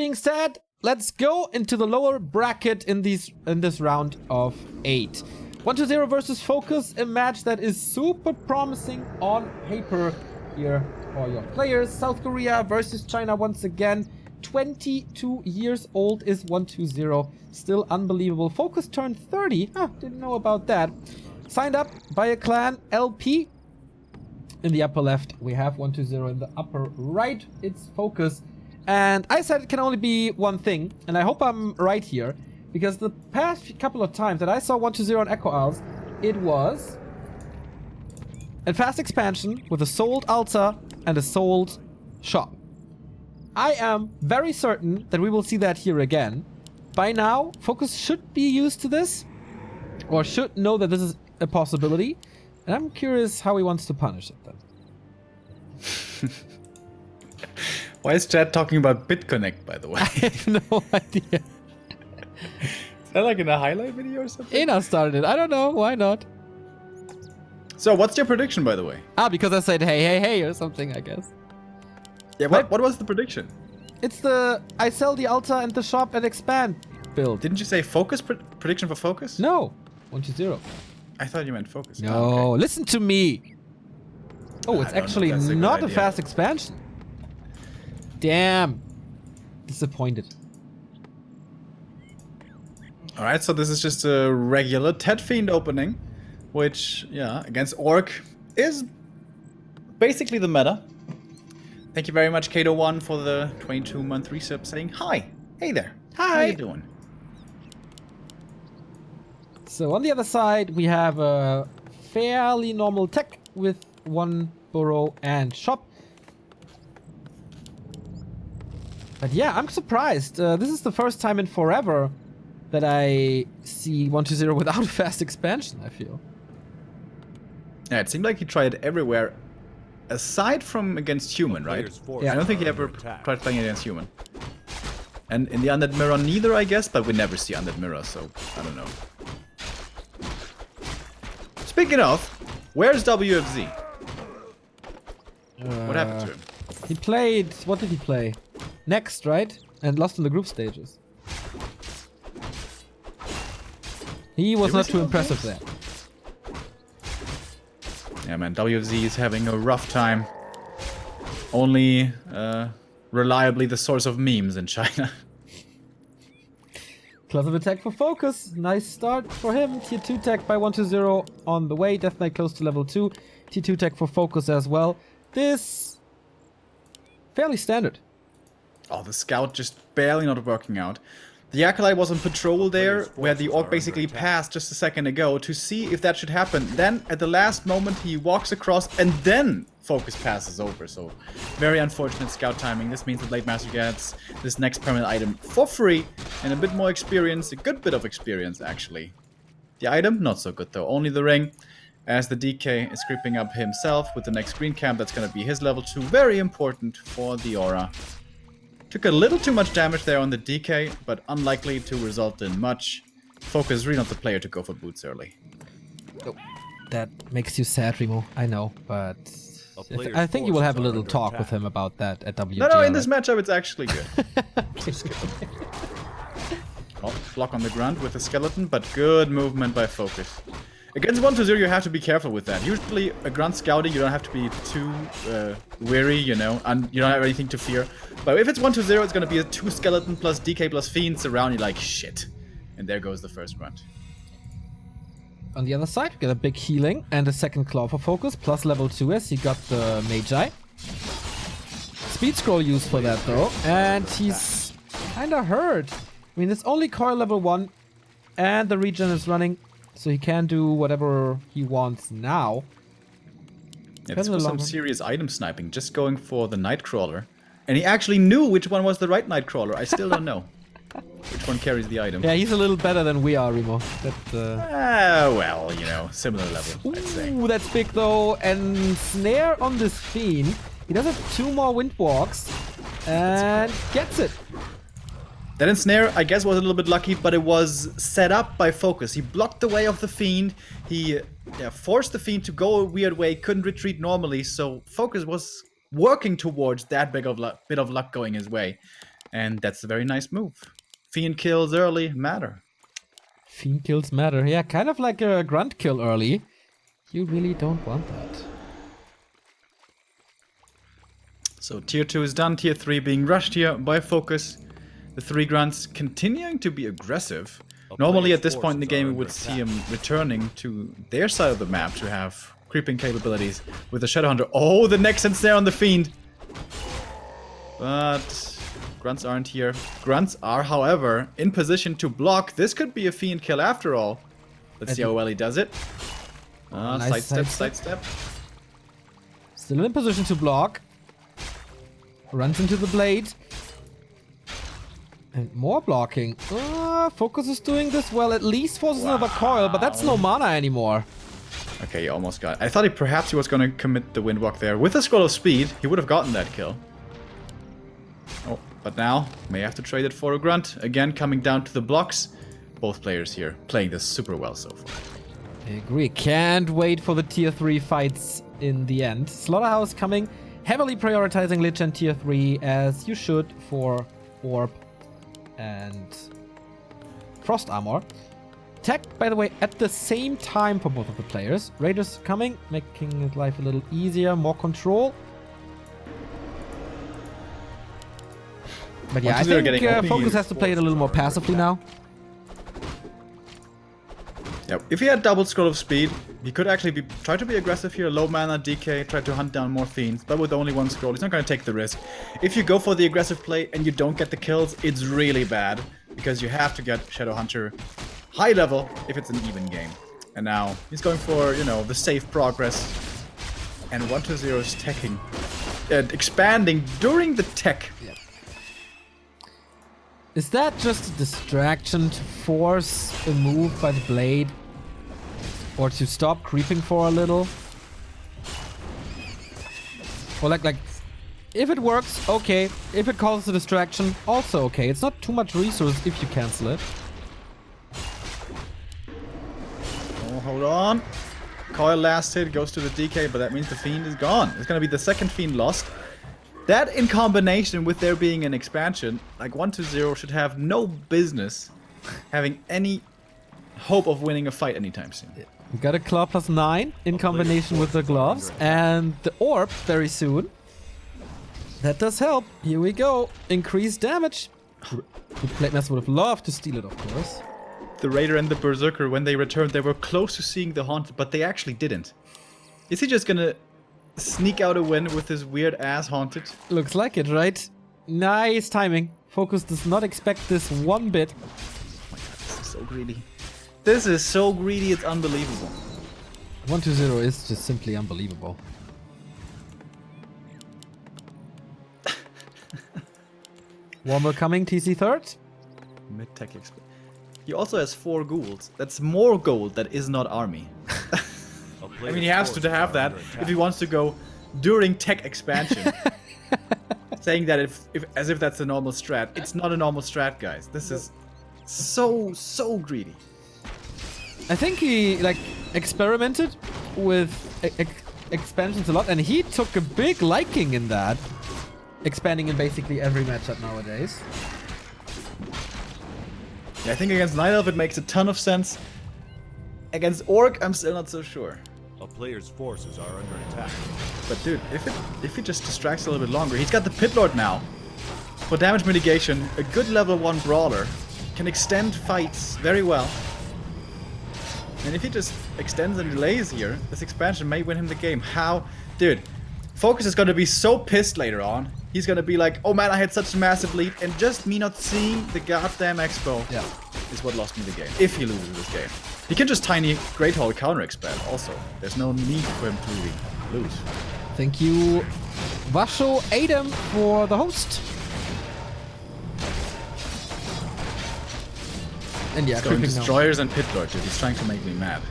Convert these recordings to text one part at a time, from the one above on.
being said, let's go into the lower bracket in this round of 8. 1-0 versus FoCuS, a match that is super promising on paper here for your players. South Korea versus China once again. 22 years old is 1-0. Still unbelievable. FoCuS turned 30. Huh, didn't know about that. Signed up by a clan, LP. In the upper left, we have 1-0. In the upper right, it's FoCuS. And I said it can only be one thing. And I hope I'm right here. Because the past couple of times that I saw 1-0 on Echo Isles, it was a fast expansion with a sold altar and a sold shop. I am very certain that we will see that here again. By now, FoCuS should be used to this, or should know that this is a possibility. And I'm curious how he wants to punish it then. Why is Chad talking about BitConnect, by the way? I have no idea. Is that like in a highlight video or something? Ena started it. I don't know. Why not? So, what's your prediction, by the way? Because I said hey, hey, hey, or something, I guess. Yeah, what was the prediction? It's the I sell the altar and the shop and expand build. Didn't you say FoCuS prediction for FoCuS? No. 1-0. I thought you meant FoCuS. No, Oh, okay. listen to me. Oh, it's actually not a fast expansion. Damn. Disappointed. Alright, so this is just a regular Ted Fiend opening, which, yeah, against ORC is basically the meta. Thank you very much, Kato1, for the 22-month resub saying hi. Hey there. Hi. How you doing? So on the other side, we have a fairly normal tech with one burrow and shop. But yeah, I'm surprised. This is the first time in forever that I see 1-0 without a fast expansion, I feel. Yeah, it seemed like he tried everywhere, aside from against human, right? Yeah. I don't think he ever tried playing against human. And in the Undead Mirror neither, I guess, but we never see Undead Mirror, so I don't know. Speaking of, where's WFZ? What happened to him? He played... What did he play? Next, right? And lost in the group stages. He was not too impressive there. Yeah, man, WFZ is having a rough time. Only reliably the source of memes in China. Class of attack for FoCuS. Nice start for him. Tier 2 tech by 1-0 on the way. Death Knight close to level 2. Tier 2 tech for FoCuS as well. This... fairly standard. Oh, the scout just barely not working out. The Acolyte was on patrol there, where the Orc basically passed just a second ago to see if that should happen. Then, at the last moment, he walks across and then FoCuS passes over. So, very unfortunate scout timing. This means that Late Master gets this next permanent item for free and a bit more experience, a good bit of experience actually. The item, not so good though, only the ring. As the DK is creeping up himself with the next green camp, that's going to be his level 2. Very important for the aura. Took a little too much damage there on the DK, but unlikely to result in much. FoCuS really not the player to go for boots early. Oh, that makes you sad, Remo. I know, but I think you will have a little talk with him about that at WG. No, in this matchup it's actually good. Oh, block on the ground with the skeleton, but good movement by FoCuS. Against 1-0, you have to be careful with that. Usually, a grunt scouting, you don't have to be too weary, you know, and you don't have anything to fear. But if it's 1-0, it's gonna be a 2 skeleton plus DK plus fiends around you like shit. And there goes the first grunt. On the other side, we get a big healing and a second claw for FoCuS, plus level 2 as he got the Magi. Speed scroll used for that though, and he's kinda hurt. I mean, it's only coil level 1, and the regen is running. So he can do whatever he wants now. Yeah, this was some serious item sniping, just going for the Nightcrawler. And he actually knew which one was the right Nightcrawler. I still don't know which one carries the item. Yeah, he's a little better than we are, Remo. Well, you know, similar level, I'd say. Ooh, that's big though. And Snare on this Fiend. He does have 2 more Windwalks. And gets it. That ensnare, I guess, was a little bit lucky, but it was set up by FoCuS. He blocked the way of the Fiend. He forced the Fiend to go a weird way, couldn't retreat normally, so FoCuS was working towards that bit of luck going his way. And that's a very nice move. Fiend kills early matter. Fiend kills matter. Yeah, kind of like a grunt kill early. You really don't want that. So tier 2 is done, tier 3 being rushed here by FoCuS. The 3 grunts continuing to be aggressive. Normally at this point in the game we would see him returning to their side of the map to have creeping capabilities with the Shadowhunter. Oh, the next ensnare on the Fiend! But grunts aren't here. Grunts are, however, in position to block. This could be a Fiend kill after all. Let's see how well he does it. Nice Sidestep. Still in position to block. Runs into the blade. And more blocking. FoCuS is doing this well. At least forces another coil, but that's no mana anymore. Okay, he almost got it. I thought perhaps he was going to commit the Windwalk there. With a Scroll of Speed, he would have gotten that kill. Oh, but now may have to trade it for a grunt. Again, coming down to the blocks. Both players here playing this super well so far. I agree. Can't wait for the tier 3 fights in the end. Slaughterhouse coming. Heavily prioritizing Lich and tier 3 as you should for Orb and Frost Armor. Tech, by the way, at the same time for both of the players. Raiders coming, making his life a little easier, more control. But yeah, I think FoCuS has to play it a little more passively now. Yeah, if he had double Scroll of Speed, he could actually try to be aggressive here, low mana, DK, try to hunt down more Fiends, but with only one scroll, he's not going to take the risk. If you go for the aggressive play and you don't get the kills, it's really bad, because you have to get Shadowhunter high level if it's an even game. And now he's going for, you know, the safe progress. And 1-0 is teching, expanding during the tech. Yeah. Is that just a distraction to force a move by the blade? Or to stop creeping for a little? Or like, if it works, okay. If it causes a distraction, also okay. It's not too much resource if you cancel it. Oh, hold on. Coil last hit goes to the DK, but that means the Fiend is gone. It's going to be the second Fiend lost. That in combination with there being an expansion, like 1-0 should have no business having any hope of winning a fight anytime soon. We got a Claw +9 in combination with the gloves and the Orb very soon. That does help. Here we go. Increased damage. The Blade Master would have loved to steal it, of course. The Raider and the Berserker, when they returned, they were close to seeing the Haunted, but they actually didn't. Is he just gonna sneak out a win with his weird ass Haunted? Looks like it, right? Nice timing. FoCuS does not expect this one bit. Oh my god, this is so greedy. This is so greedy, it's unbelievable. 1-0 is just simply unbelievable. Warmer coming, TC third. Mid-tech expert. He also has 4 ghouls. That's more gold that is not army. I mean, he has to have that if he wants to go during tech expansion. Saying that as if that's a normal strat. It's not a normal strat, guys. This is so greedy. I think he experimented with expansions a lot, and he took a big liking in that. Expanding in basically every matchup nowadays. Yeah, I think against Night Elf it makes a ton of sense. Against Orc, I'm still not so sure. A player's forces are under attack. But dude, if he just distracts a little bit longer, he's got the Pit Lord now. For damage mitigation, a good level 1 brawler can extend fights very well. And if he just extends and delays here, this expansion may win him the game. How? Dude, FoCuS is gonna be so pissed later on. He's gonna be like, oh man, I had such a massive lead, and just me not seeing the goddamn expo is what lost me the game. If he loses this game. He can just tiny Great Hall counter expand also. There's no need for him to really lose. Thank you, Vasho Adam, for the host. And yeah, he's going Destroyers and Pit Lord, dude. He's trying to make me mad.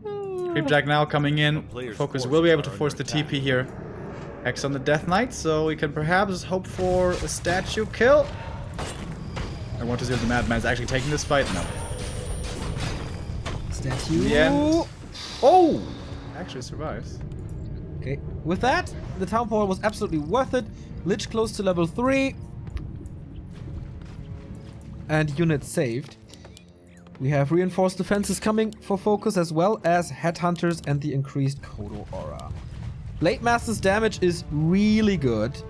Creepjack now coming in. FoCuS will be able to force the TP here. Hex on the Death Knight, so we can perhaps hope for a statue kill. I want to see if the Madman's actually taking this fight. No. Statue. The end. Oh! Actually survives. Okay, with that, the Town Hall was absolutely worth it. Lich close to level 3. And units saved. We have reinforced defenses coming for FoCuS as well as headhunters and the increased Kodo aura. Blade Master's damage is really good.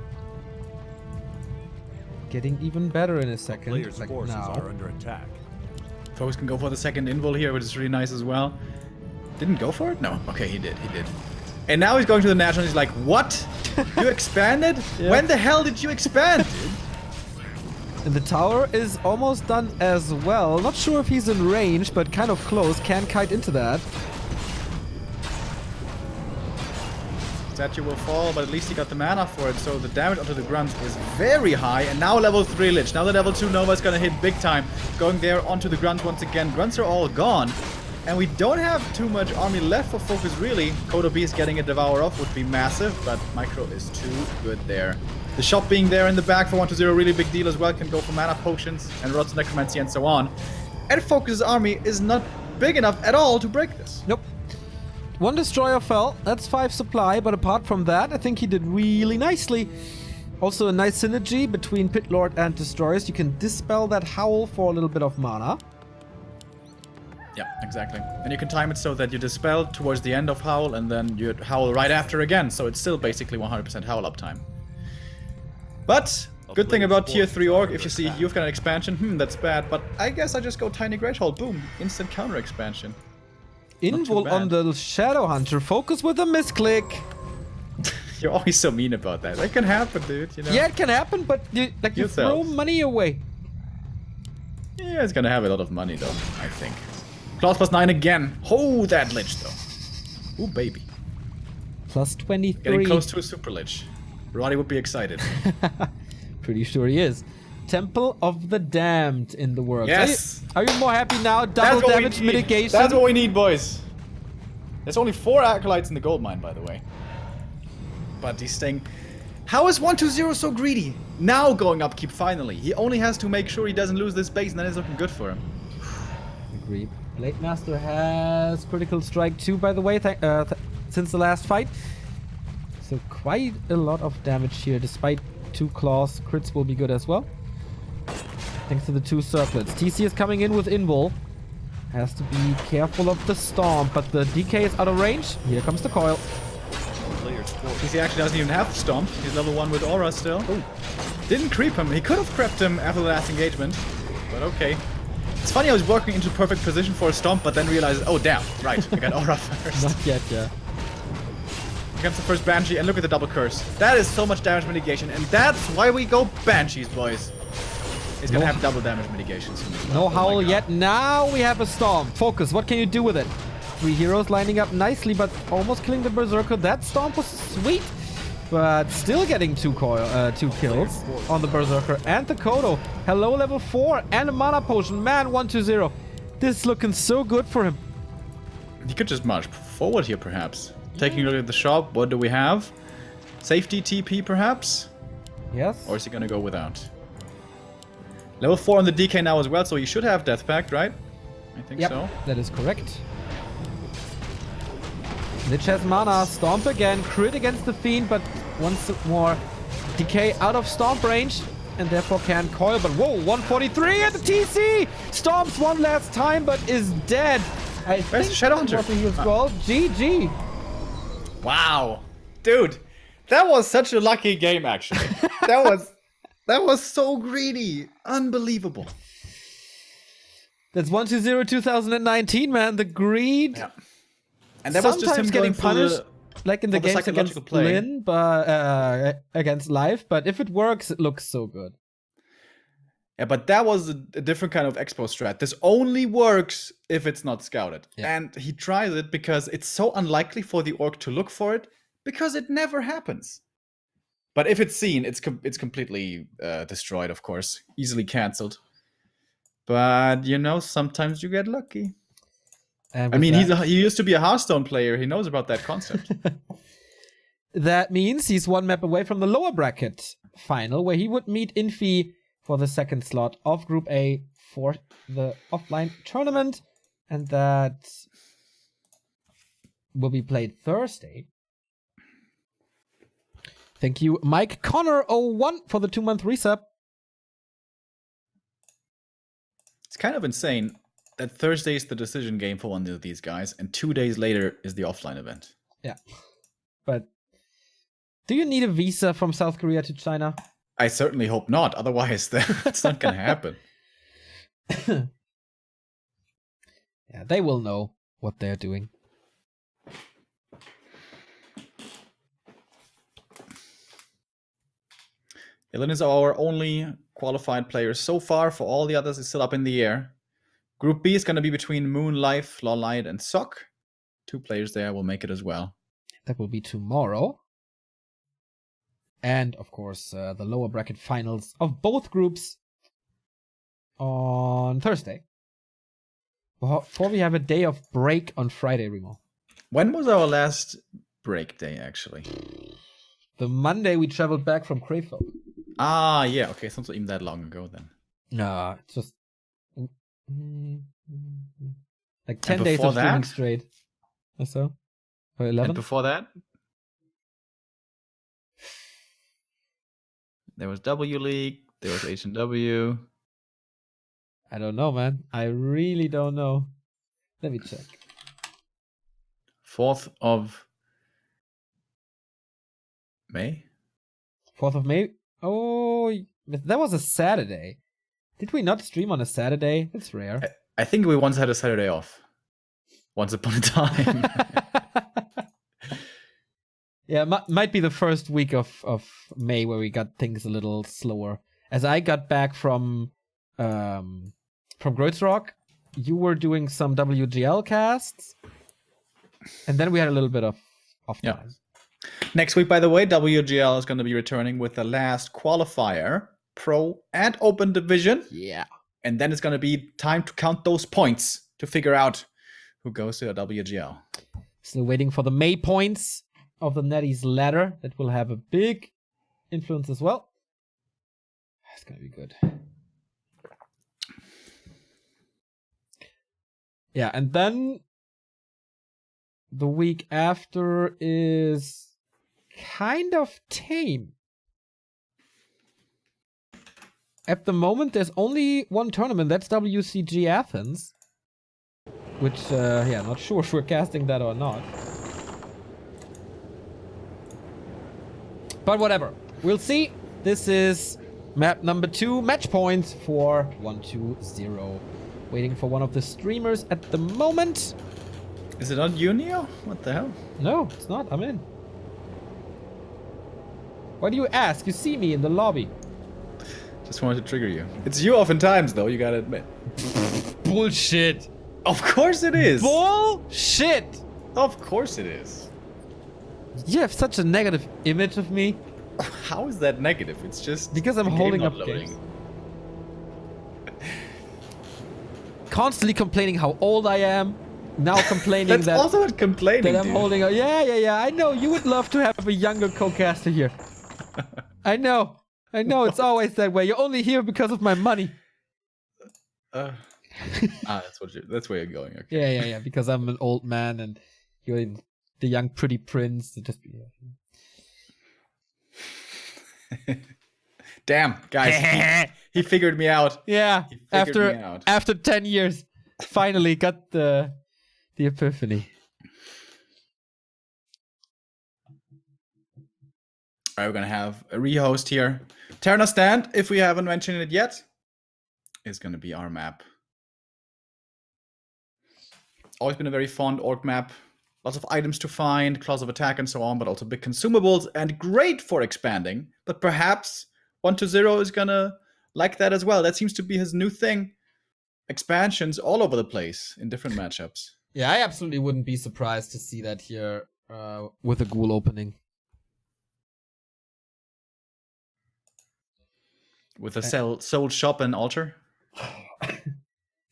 Getting even better in a second. Players' Like forces now. are under attack. FoCuS can go for the second invul here, which is really nice as well. Didn't go for it? No. Okay, he did. And now he's going to the national. He's like, what? You expanded? Yeah. When the hell did you expand, dude? And the tower is almost done as well. Not sure if he's in range, but kind of close. Can kite into that. Statue will fall, but at least he got the mana for it, so the damage onto the grunts is very high. And now level 3 Lich. Now the level 2 Nova is gonna hit big time. Going there onto the grunts once again. Grunts are all gone. And we don't have too much army left for FoCuS, really. Kodo Beast getting a Devour off would be massive, but Micro is too good there. The shop being there in the back for 1-2-0, really big deal as well. Can go for mana potions and Rods of Necromancy and so on. And FoCuS's army is not big enough at all to break this. Nope. One destroyer fell. That's 5 supply, but apart from that, I think he did really nicely. Also a nice synergy between Pit Lord and destroyers. You can dispel that howl for a little bit of mana. Yeah, exactly. And you can time it so that you dispel towards the end of Howl and then you Howl right after again. So it's still basically 100% Howl uptime. But, good thing about tier 3 Orc, if you see you've got an expansion, that's bad. But I guess I just go Tiny Great Hall, boom, instant counter expansion. Invul on the Shadow Hunter. FoCuS with a misclick. You're always so mean about that. That can happen, dude, you know? Yeah, it can happen, but you throw money away. Yeah, it's gonna have a lot of money though, I think. Claws +9 again. Oh, that Lich though. Ooh, baby. Plus 23. Getting close to a Super Lich. Roddy would be excited. Pretty sure he is. Temple of the Damned in the world. Yes! Are you more happy now? Double damage mitigation. That's what we need, boys. There's only 4 Acolytes in the gold mine, by the way. But he's staying... How is 1-2-0 so greedy? Now going upkeep finally. He only has to make sure he doesn't lose this base and then it's looking good for him. Agreed. Blade Master has critical strike too, by the way, since the last fight. So quite a lot of damage here, despite 2 claws. Crits will be good as well. Thanks to the 2 circlets. TC is coming in with Invul. Has to be careful of the Stomp, but the DK is out of range. Here comes the coil. TC actually doesn't even have Stomp. He's level 1 with Aura still. Ooh. Didn't creep him. He could have crept him after the last engagement. But okay. It's funny I was working into perfect position for a Stomp, but then realized, oh damn, right, I got Aura first. Not yet, yeah. Here comes the first Banshee, and look at the double curse. That is so much damage mitigation, and that's why we go Banshees, boys. He's gonna have double damage mitigation soon. No howl yet. Now we have a Stomp. FoCuS, what can you do with it? 3 heroes lining up nicely, but almost killing the Berserker. That Stomp was sweet, but still getting 2 kills on the Berserker and the Kodo. Hello, level 4 and a mana potion. Man, 1-2-0. This is looking so good for him. He could just march forward here, perhaps. Taking a look at the shop, what do we have? Safety TP, perhaps? Yes. Or is he gonna go without? Level 4 on the DK now as well, so he should have Death Pact, right? I think so. That is correct. Lich has mana. Stomp again. Crit against the Fiend, but once more DK out of Stomp range, and therefore can coil. But whoa, 143 at the TC! Stomps one last time, but is dead. Where's the Shadow Hunter? GG. Wow. Dude, that was such a lucky game, actually. That was so greedy. Unbelievable. That's 1-2-0 2019, man. The greed. Yeah. And that was just him getting punished, like in the games psychological against play. Lin, but against Live. But if it works, it looks so good. Yeah, but that was a different kind of expo strat. This only works if it's not scouted. Yeah. And he tries it because it's so unlikely for the orc to look for it, because it never happens. But if it's seen, it's completely destroyed, of course. Easily cancelled. But, you know, sometimes you get lucky. I mean, he used to be a Hearthstone player. He knows about that concept. That means he's 1 map away from the lower bracket final, where he would meet Infi for the 2nd slot of Group A for the offline tournament. And that will be played Thursday. Thank you, Mike Connor01 for the 2-month resub. It's kind of insane that Thursday is the decision game for one of these guys, and 2 days later is the offline event. Yeah. But do you need a visa from South Korea to China? I certainly hope not. Otherwise, that's not going to happen. Yeah, they will know what they're doing. Ilin is our only qualified player so far. For all the others, it's still up in the air. Group B is going to be between Moon, Life, Lawlight, and Sock. 2 players there will make it as well. That will be tomorrow. And, of course, the lower bracket finals of both groups on Thursday. Before we have a day of break on Friday, Remo. When was our last break day, actually? The Monday we traveled back from Krefeld. Ah, yeah. Okay, it's not even that long ago then. No, it's just like 10 days of streaming straight. Or so? Or 11? And before that? There was W League, there was H&W. I don't know, man. I really don't know. Let me check. 4th of May? 4th of May? Oh, that was a Saturday. Did we not stream on a Saturday? It's rare. I think we once had a Saturday off. Once upon a time. Yeah, might be the first week of May where we got things a little slower. As I got back from Grotzrock, you were doing some WGL casts, and then we had a little bit of time. Yeah. Next week, by the way, WGL is going to be returning with the last qualifier, Pro and Open Division. Yeah. And then it's going to be time to count those points to figure out who goes to the WGL. Still waiting for the May points of the Netties ladder. That will have a big influence as well. It's going to be good. Yeah, and then the week after is kind of tame. At the moment, there's only one tournament. That's WCG Athens. Which, yeah, not sure if we're casting that or not. But whatever. We'll see. This is map number 2. Match points for 1-2-0. Waiting for one of the streamers at the moment. Is it on Unio? What the hell? No, it's not. I'm in. Why do you ask? You see me in the lobby. Just wanted to trigger you. It's you oftentimes, though, you gotta admit. Bullshit. Of course it is. Bullshit. Of course it is. You have such a negative image of me. How is that negative? It's just because I'm holding up games. Constantly complaining how old I am. Now complaining That's that also not complaining, that I'm dude. holding up. Yeah. I know you would love to have a younger co-caster here. I know. It's always that way. You're only here because of my money. That's where you're going. Okay. Yeah. Because I'm an old man and you're the young pretty prince. Just Damn, guys, he figured me out. Yeah, after 10 years, finally got the epiphany. All right, we're gonna have a rehost here. Terna Stand, if we haven't mentioned it yet, is gonna be our map. Always been a very fond orc map. Lots of items to find, claws of attack and so on, but also big consumables and great for expanding. But perhaps 1-0 is gonna like that as well. That seems to be his new thing. Expansions all over the place in different matchups. Yeah, I absolutely wouldn't be surprised to see that here with a ghoul opening. With a soul shop and altar?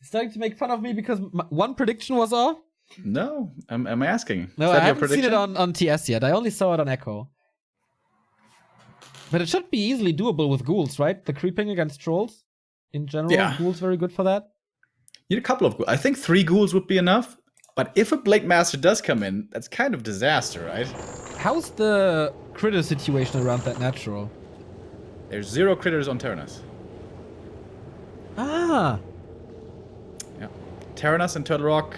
Starting to make fun of me because one prediction was off? No, I'm asking. No, I haven't seen it on TS yet. I only saw it on Echo. But it should be easily doable with ghouls, right? The creeping against trolls in general. Yeah. Ghouls very good for that. You need a couple of ghouls. I think 3 ghouls would be enough. But if a Blade Master does come in, that's kind of disaster, right? How's the critter situation around that natural. There's 0 critters on Terranas. Ah! Yeah. Terranas and Turtle Rock,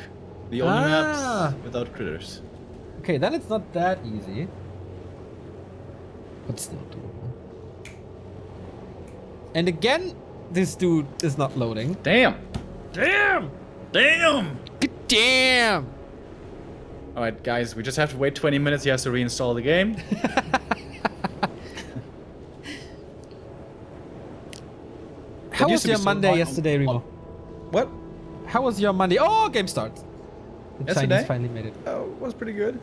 the only maps without critters. Okay, then it's not that easy. But still doable. And again, this dude is not loading. Damn! Damn! Damn! Damn! Alright, guys, we just have to wait 20 minutes. He has to reinstall the game. How was your Monday yesterday, Remo? What? How was your Monday? Oh, game starts. The Yesterday? Chinese finally made it. Oh, it was pretty good.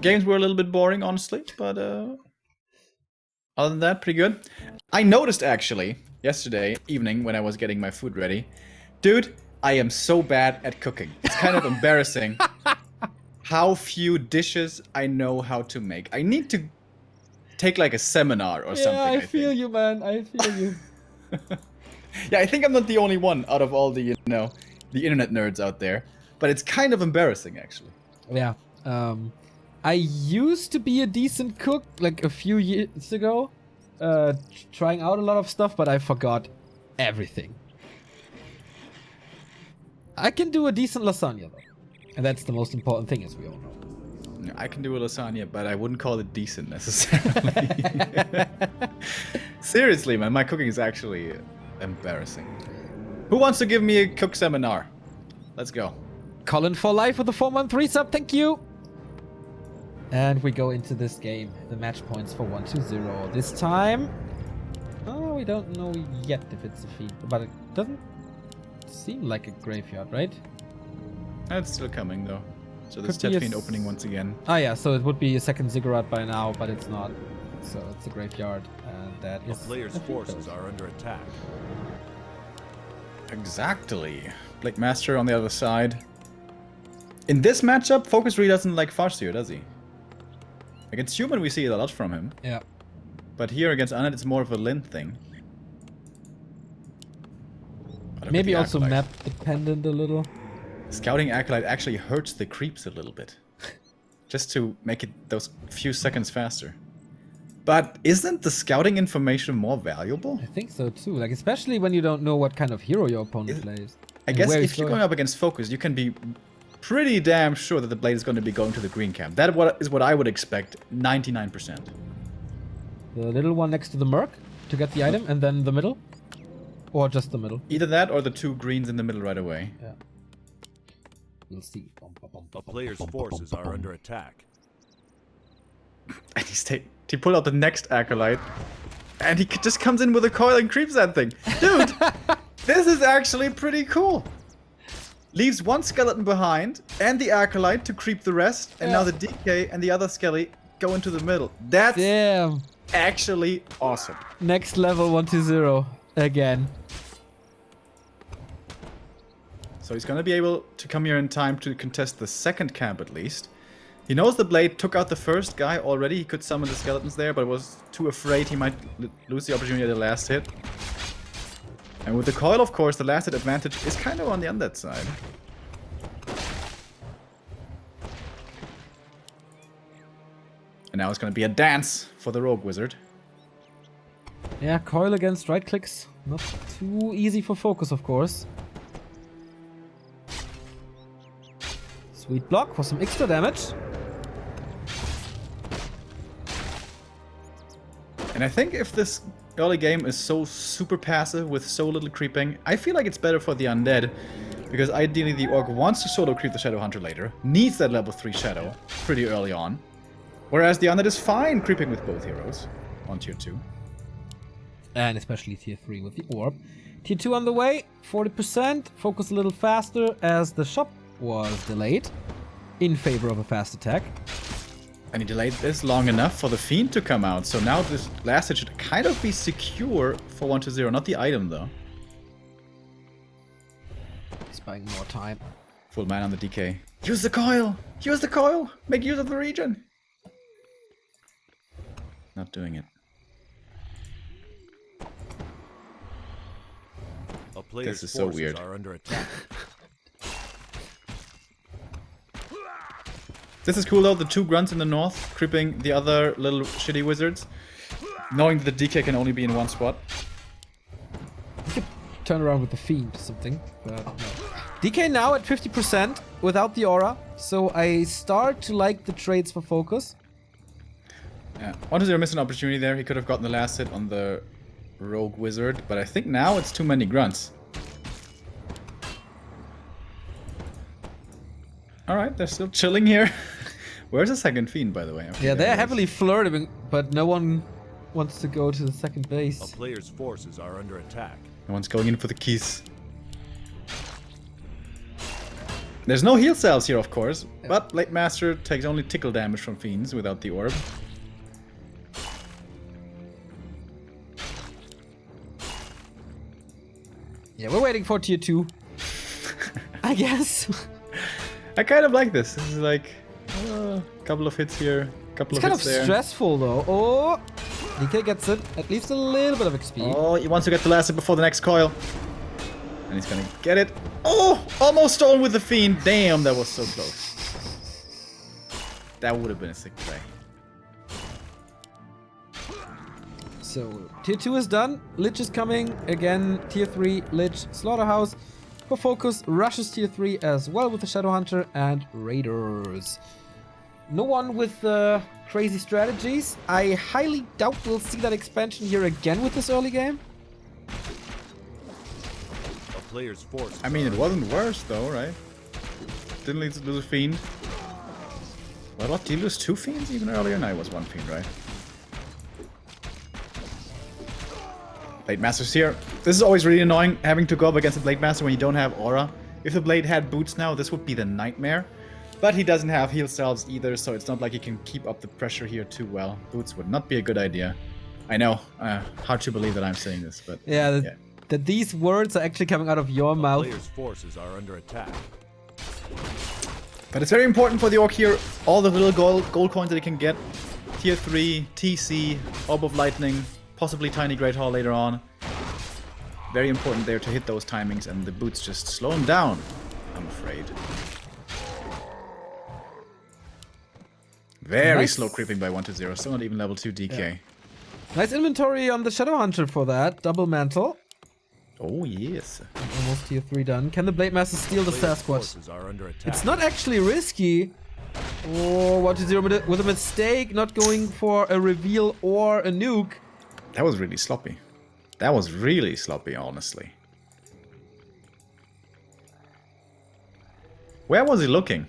Games were a little bit boring, honestly, but other than that, pretty good. I noticed, actually, yesterday evening when I was getting my food ready, dude, I am so bad at cooking. It's kind of embarrassing how few dishes I know how to make. I need to take like a seminar or something. Yeah, I feel you, man. I feel you. Yeah, I think I'm not the only one out of all the, you know, the internet nerds out there. But it's kind of embarrassing, actually. Yeah. I used to be a decent cook like a few years ago, trying out a lot of stuff, but I forgot everything. I can do a decent lasagna though, and that's the most important thing, as we all know. I can do a lasagna, but I wouldn't call it decent necessarily. Seriously, man, my cooking is actually embarrassing. Who wants to give me a cook seminar? Let's go. Colin for life with a 4-month resub, thank you. And we go into this game. The match points for 1-0. This time, oh, we don't know yet if it's a feed, but it doesn't seem like a graveyard, right? It's still coming though. So this Could be Tetfiend opening once again. Ah, yeah. So it would be a second ziggurat by now, but it's not. So it's a graveyard, and that A is. player's forces are under attack. Exactly. Blake Master on the other side. In this matchup, FoCuS really doesn't like Farseer, does he? Against Human, we see it a lot from him. Yeah. But here against Undead, it's more of a Lin thing. Maybe also map dependent a little. Scouting Acolyte actually hurts the creeps a little bit. Just to make it those few seconds faster. But isn't the scouting information more valuable? I think so too. Like especially when you don't know what kind of hero your opponent plays. I guess if you're going up against FoCuS, you can be pretty damn sure that the blade is going to be going to the green camp. That is what I would expect 99%. The little one next to the Merc to get the item, and then the middle? Or just the middle? Either that or the 2 greens in the middle right away. Yeah. We'll see. A player's forces are under attack. And he pulled out the next Acolyte. And he just comes in with a coil and creeps that thing. Dude, this is actually pretty cool. Leaves one skeleton behind and the Acolyte to creep the rest. And now the DK and the other Skelly go into the middle. That's actually awesome. Next level 1-0 again. So he's gonna be able to come here in time to contest the second camp at least. He knows the blade took out the first guy already. He could summon the skeletons there, but was too afraid he might lose the opportunity at the last hit. And with the coil, of course, the last hit advantage is kind of on the undead side. And now it's gonna be a dance for the rogue wizard. Yeah, coil against right clicks. Not too easy for FoCuS, of course. Sweet block for some extra damage. And I think if this early game is so super passive with so little creeping, I feel like it's better for the undead. Because ideally the orc wants to solo creep the Shadow Hunter later, needs that level 3 Shadow pretty early on. Whereas the undead is fine creeping with both heroes on tier 2. And especially tier 3 with the orb. Tier 2 on the way, 40%. FoCuS a little faster as the shop was delayed in favor of a fast attack. And he delayed this long enough for the Fiend to come out, so now this last hit should kind of be secure for 1-0, not the item though. He's buying more time. Full man on the DK. Use the coil! Use the coil! Make use of the regen! Not doing it. A player's This is so weird. are under attack. This is cool though, the 2 grunts in the north, creeping the other little shitty wizards. Knowing that the DK can only be in one spot. You could turn around with the Fiend or something, but no. DK now at 50% without the aura, so I start to like the trades for FoCuS. Yeah, 1-0 missed an opportunity there. He could have gotten the last hit on the rogue wizard, but I think now it's too many grunts. Alright, they're still chilling here. Where's the second Fiend, by the way? Yeah, they're heavily flirting, but no one wants to go to the second base. A player's forces are under attack. No one's going in for the keys. There's no heal cells here, of course, but Blade Master takes only tickle damage from Fiends without the orb. Yeah, we're waiting for tier 2. I guess. I kind of like this. This is like a couple of hits here, couple It's of kind hits of there. stressful though. Oh, DK gets it. At least a little bit of XP. Oh, he wants to get the last hit before the next coil. And he's gonna get it. Oh, almost stolen with the Fiend. Damn, that was so close. That would have been a sick play. So, tier 2 is done. Lich is coming. Again, tier 3, Lich, Slaughterhouse. For FoCuS, rushes tier 3 as well with the Shadowhunter and Raiders. No one with crazy strategies. I highly doubt we'll see that expansion here again with this early game. A player's forces I mean, are it wasn't worse though, right? Didn't lead to lose a Fiend. What, did you lose 2 Fiends even earlier? No, it was 1 Fiend, right? Blade Master's here. This is always really annoying, having to go up against a Blade Master when you don't have aura. If the Blade had boots now, this would be the nightmare. But he doesn't have heal cells either, so it's not like he can keep up the pressure here too well. Boots would not be a good idea. I know, hard to believe that I'm saying this, but Yeah, that these words are actually coming out of your A mouth. player's forces are under attack. But it's very important for the Orc here, all the little gold coins that he can get. Tier 3, TC, Orb of Lightning, possibly Tiny Great Hall later on. Very important there to hit those timings, and the boots just slow him down, I'm afraid. Very Nice. slow creeping by 1-0, still not even level 2 DK. Yeah. Nice inventory on the Shadowhunter for that. Double mantle. Oh yes. Almost tier 3 done. Can the Blade Master steal the Player's Sasquatch? forces are under attack. It's not actually risky. Oh, 1-0 with a mistake, not going for a reveal or a nuke. That was really sloppy. That was really sloppy, honestly. Where was he looking?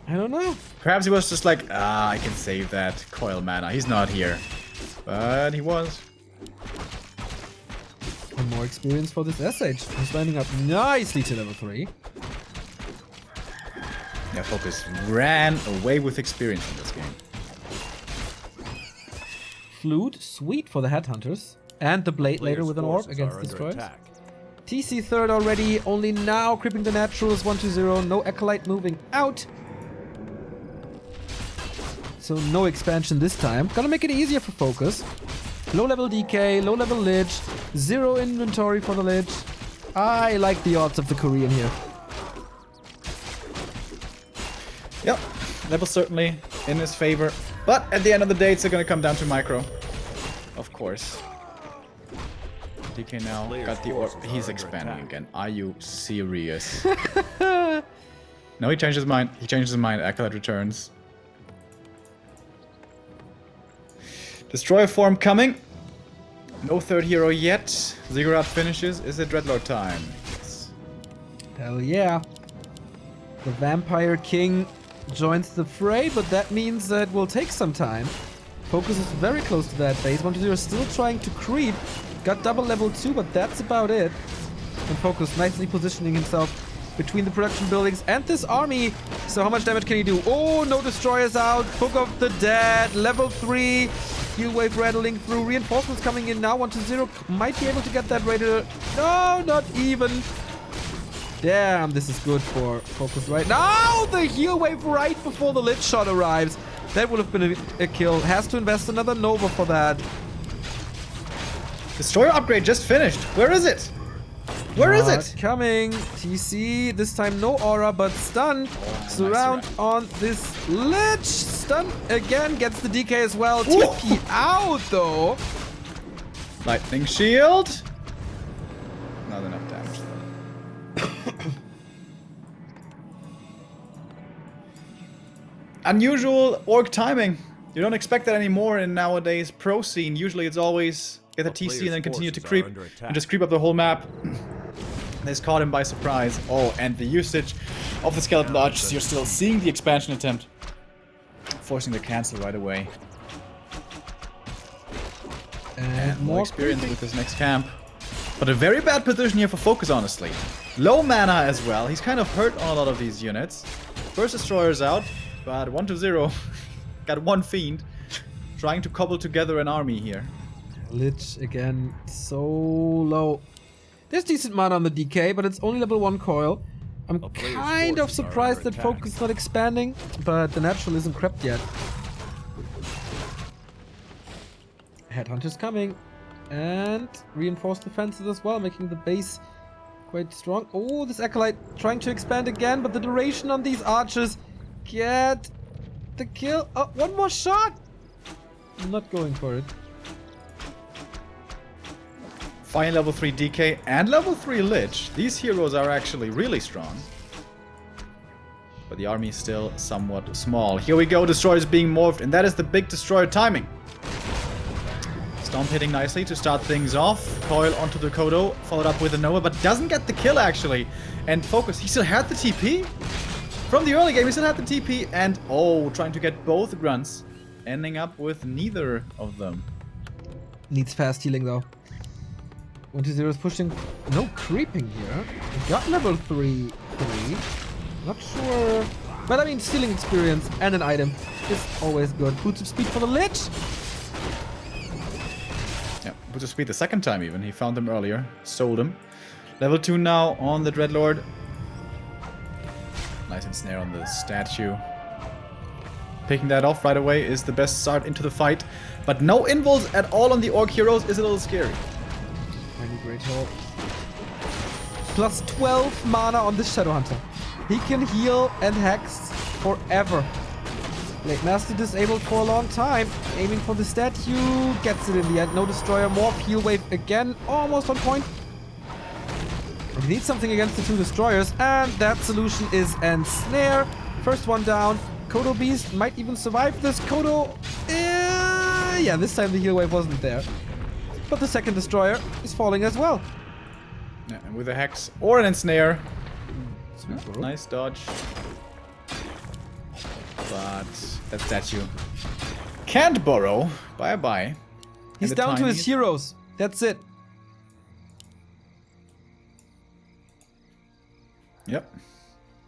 I don't know. Perhaps he was just like, I can save that coil mana. He's not here. But he was. And more experience for this SH. He's lining up nicely to level 3. Yeah, FoCuS ran away with experience in this game. Flute, sweet for the Headhunters. And the Blade later Player's with an orb forces against are under Destroyers. attack. TC third already, only now creeping the naturals 1-0. No Acolyte moving out. So no expansion this time. Gonna make it easier for FoCuS. Low level DK, low level Lich, 0 inventory for the Lich. I like the odds of the Korean here. Yep, that was certainly in his favor. But at the end of the day, it's going to come down to micro. Of course. DK now got the orb. He's expanding again. Are you serious? No, he changed his mind. He changed his mind. Acolyte returns. Destroyer form coming. No third hero yet. Ziggurat finishes. Is it Dreadlord time? Yes. Hell yeah. The Vampire King joins the fray, but that means that it will take some time. FoCuS is very close to that base. 1-0 is still trying to creep. Got double level 2, but that's about it. And FoCuS nicely positioning himself between the production buildings and this army. So how much damage can he do? Oh, no destroyers out. Book of the Dead, level 3. Heal wave rattling through. Reinforcements coming in now. 1-0 might be able to get that raider. No, not even. Damn, this is good for FoCuS right now. The heal wave right before the lit shot arrives. That would have been a kill. Has to invest another Nova for that. Destroyer upgrade just finished. Where is it? Where is it? Coming. TC. This time no aura, but stun. Surround nice on this lich. Stun again. Gets the DK as well. TP out though. Lightning shield. Not enough damage though. Unusual orc timing. You don't expect that anymore in nowadays pro scene. Usually it's always get the TC and then continue to creep and just creep up the whole map. This caught him by surprise. Oh, and the usage of the skeleton archers. You're still seeing the expansion attempt. Forcing the cancel right away. And more experience with this next camp. But a very bad position here for FoCuS, honestly. Low mana as well. He's kind of hurt on a lot of these units. First destroyer's out, but 1-0. Got one fiend. Trying to cobble together an army here. Lich again, so low. There's decent mana on the DK, but it's only level 1 coil. I'm kind of surprised that FoCuS is not expanding, but the natural isn't crept yet. Headhunter's coming. And reinforced defenses as well, making the base quite strong. Oh, this Acolyte trying to expand again, but the duration on these archers. Get the kill. Oh, one more shot! I'm not going for it. Fine level 3 DK and level 3 Lich. These heroes are actually really strong. But the army is still somewhat small. Here we go, destroyers being morphed, and that is the big destroyer timing. Stomp hitting nicely to start things off. Coil onto the Kodo, followed up with a Nova, but doesn't get the kill actually. And FoCuS, he still had the TP? From the early game, he still had the TP, and oh, trying to get both grunts. Ending up with neither of them. Needs fast healing though. 1-0 is pushing. No creeping here. We got level 3. Not sure. But I mean, stealing experience and an item is always good. Boots of speed for the Lich. Yeah, boots of speed the second time even. He found them earlier. Sold him. Level 2 now on the Dreadlord. Nice ensnare on the statue. Picking that off right away is the best start into the fight. But no invuls at all on the Orc heroes is a little scary. Tiny Great Hole. Plus 12 mana on this Shadowhunter. He can heal and hex forever. Blade Master disabled for a long time. Aiming for the statue. Gets it in the end. No destroyer. More heal wave again. Almost on point. He needs something against the 2 destroyers. And that solution is ensnare. First one down. Kodo Beast might even survive this. Kodo... yeah, this time the heal wave wasn't there. But the second destroyer is falling as well. Yeah, and with a hex or an ensnare. Nice dodge. But that statue can't burrow. Bye-bye. He's down to his heroes. That's it. Yep.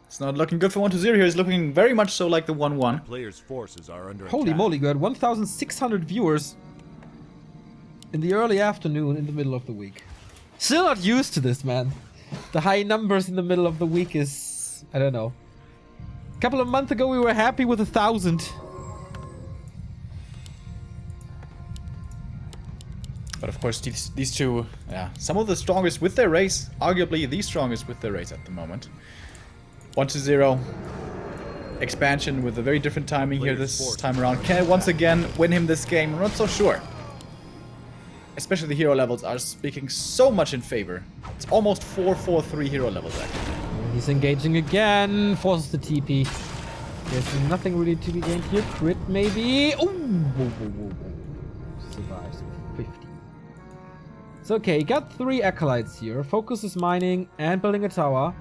It's not looking good for 1-0 here. It's looking very much so like the 1-1. Players' forces are under Holy attack. moly, good. 1,600 viewers in the early afternoon in the middle of the week. Still not used to this, man. The high numbers in the middle of the week is... I don't know. A couple of months ago we were happy with 1,000. But of course these two, yeah, some of the strongest with their race. Arguably the strongest with their race at the moment. 1-0. Expansion with a very different timing here this time around. Can it once again win him this game? I'm not so sure. Especially the hero levels are speaking so much in favor. It's almost 4-4-3 hero levels actually. He's engaging again. Forces the TP. There's nothing really to be gained here. Crit maybe. Oh! Survives 50. It's okay. He got 3 acolytes here. FoCuS is mining and building a tower.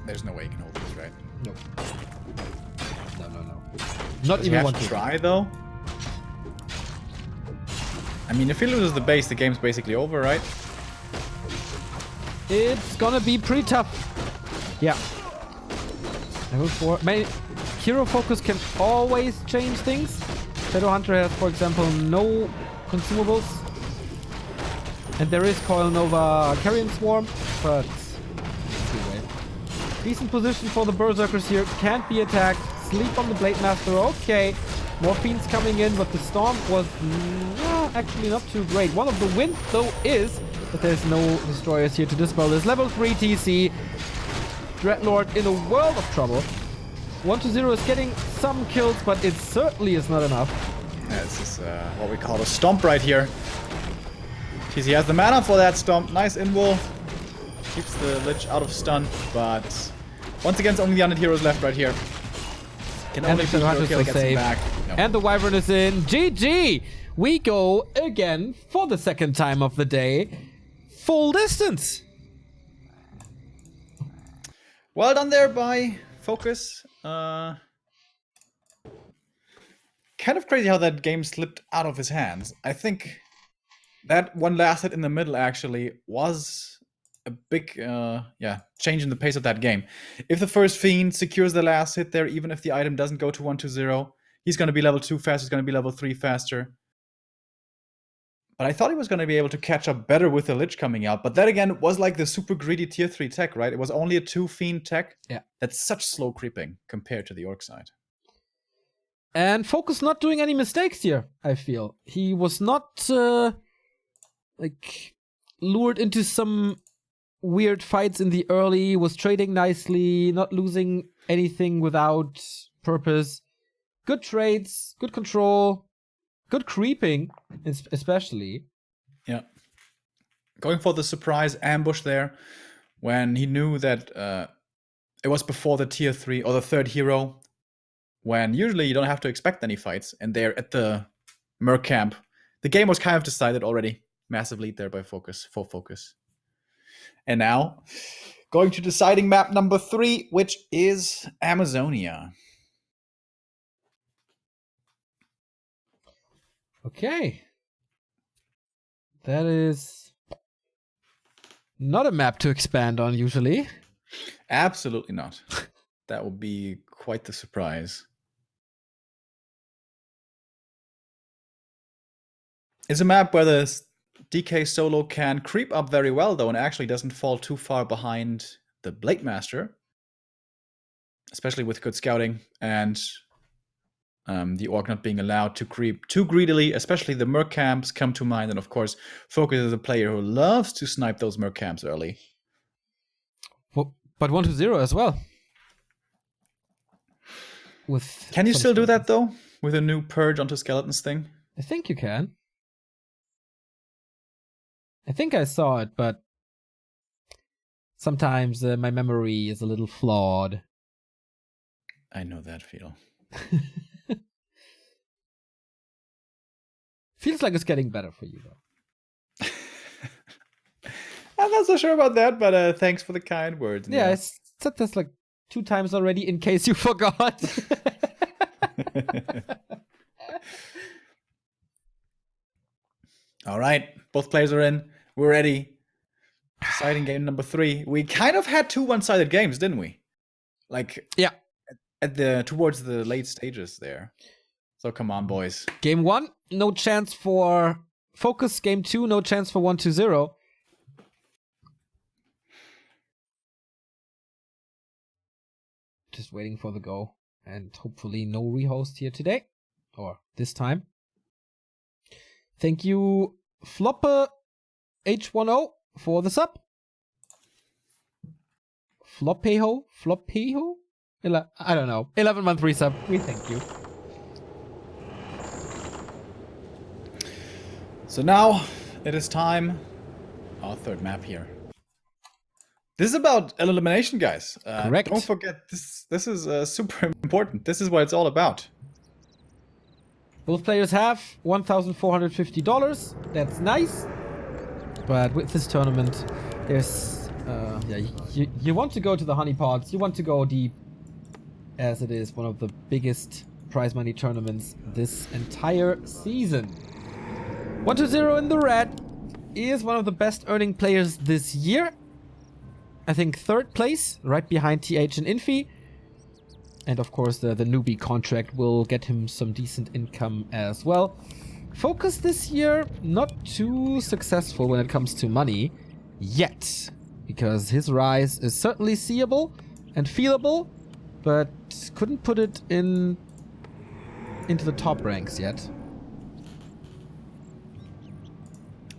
There's no way you can hold this, right? No. Not Does even he one have to try though. I mean, if he loses the base, the game's basically over, right? It's gonna be pretty tough. Yeah. Level 4. Hero FoCuS can always change things. Shadowhunter has, for example, no consumables. And there is Coil Nova Carrion Swarm, but... Decent position for the Berserkers here. Can't be attacked. Sleep on the Blade Master. Okay. More fiends coming in, but the storm was actually not too great. One of the wins, though, is that there's no destroyers here to dispel this. Level 3 TC. Dreadlord in a world of trouble. 1-0 is getting some kills, but it certainly is not enough. Yeah, this is what we call a stomp right here. TC has the mana for that stomp. Nice invul. Keeps the Lich out of stun, but once again, it's only the undead heroes left right here. Can only be hero kill gets him back. No. And the Wyvern is in. GG! We go again for the second time of the day. Full distance. Well done there by FoCuS. Kind of crazy how that game slipped out of his hands. I think that one last hit in the middle actually was a big change in the pace of that game. If the first Fiend secures the last hit there, even if the item doesn't go to 1-0, he's going to be level 2 faster, he's going to be level 3 faster. But I thought he was going to be able to catch up better with the Lich coming out. But that again was like the super greedy tier 3 tech, right? It was only a 2 Fiend tech. Yeah. That's such slow creeping compared to the Orc side. And FoCuS not doing any mistakes here, I feel. He was not lured into some weird fights in the early, was trading nicely, not losing anything without purpose. Good trades, good control, good creeping, especially. Yeah. Going for the surprise ambush there when he knew that it was before the tier 3 or the third hero, when usually you don't have to expect any fights, and they're at the Merc camp. The game was kind of decided already. Massive lead there by FoCuS, for FoCuS. And now, going to deciding map number 3, which is Amazonia. Okay. That is not a map to expand on usually. Absolutely not. That would be quite the surprise. It's a map where the DK solo can creep up very well, though, and actually doesn't fall too far behind the Blade Master. Especially with good scouting and the Orc not being allowed to creep too greedily, especially the Merc camps come to mind. And of course, FoCuS is a player who loves to snipe those Merc camps early. Well, but 1-0 as well. Can you still do that, though? With a new Purge onto Skeletons thing? I think you can. I think I saw it, but sometimes my memory is a little flawed. I know that feel. Feels like it's getting better for you, though. I'm not so sure about that, but thanks for the kind words. Yeah, I said this like 2 times already in case you forgot. All right, both players are in. We're ready. Deciding game number 3. We kind of had 2 one-sided games, didn't we? Like, yeah, towards the late stages there. So come on, boys. Game 1, no chance for FoCuS. Game 2, no chance for 1-0. Just waiting for the go. And hopefully no rehost here today. Or this time. Thank you, Floppe H10 for the sub. Floppeho? I don't know. 11-month resub. We thank you. So now it is time. Our third map here. This is about elimination, guys. Correct. Don't forget, this is super important. This is what it's all about. Both players have $1,450. That's nice. But with this tournament, there's... you want to go to the honeypots. You want to go deep. As it is one of the biggest prize money tournaments this entire season. 1-0 in the red is one of the best earning players this year. I think 3rd place, right behind TH and Infi. And of course the newbie contract will get him some decent income as well. FoCuS this year, not too successful when it comes to money yet. Because his rise is certainly seeable and feelable, but couldn't put it in into the top ranks yet.